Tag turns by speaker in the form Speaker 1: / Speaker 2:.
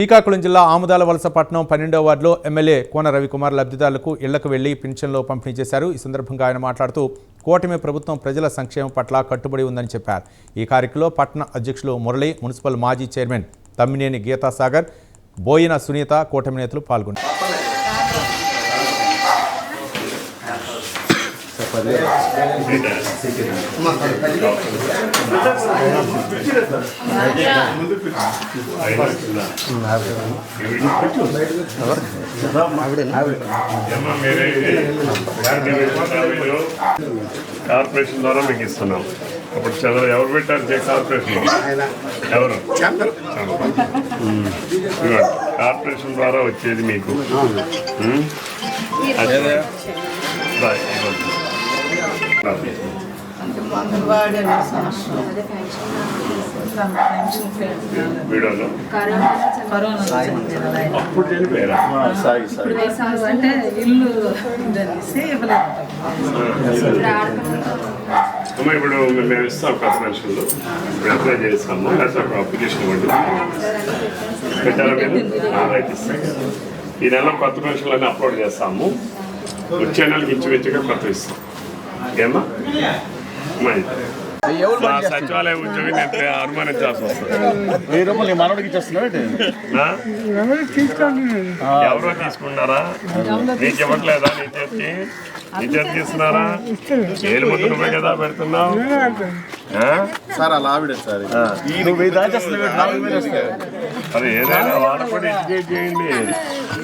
Speaker 1: శ్రీకాకుళం జిల్లా ఆముదాలవలసపట్నం 12వ వార్డులో ఎమ్మెల్యే కోన రవికుమార్ లబ్ధిదారులకు ఇళ్లకు వెళ్లి పింఛన్లు పంపిణీ చేశారు. ఈ సందర్భంగా ఆయన మాట్లాడుతూ కూటమి ప్రభుత్వం ప్రజల సంక్షేమం పట్ల కట్టుబడి ఉందని చెప్పారు. ఈ కార్యక్రమంలో పట్టణ అధ్యక్షులు మురళి, మున్సిపల్ మాజీ చైర్మన్ తమ్మినేని గీతాసాగర్, బోయిన సునీత, కూటమి నేతలు పాల్గొన్నారు.
Speaker 2: కార్పొరేషన్ ద్వారా మీకు ఇస్తున్నాం. అప్పుడు చంద్ర ఎవరు పెట్టారు కార్పొరేషన్? ఎవరు? కార్పొరేషన్ ద్వారా వచ్చేది మీకు. వీడియోలో అప్పుడు చనిపోయారా?
Speaker 3: అంటే ఇల్లు
Speaker 2: ఇప్పుడు మేము ఇస్తాం కార్పొరేషన్లో. ఇప్పుడు అప్లై చేస్తాము. లేకపోతే అప్లికేషన్ ఇవ్వండి. పెట్టారా మీరు? రైట్ ఇస్తాం. ఈ నెలలో కొత్త పెన్షన్లు అన్నీ అప్లోడ్ చేస్తాము. వచ్చే నెలకి ఇంచుమించుగా కొత్త ఇస్తాం. ఏమా సచివాలయ ఉద్యోగి అనుమానించాల్సి వస్తుంది. ఎవరో తీసుకున్నారా? నీకు ఇవ్వట్లేదా? నీ చేతికి ఇస్తున్నారా? ఏలు ముద్దు నువ్వే కదా పెడుతున్నావు. అది ఏదైనా వాళ్ళ కూడా ఎడ్యుకేట్ చేయండి.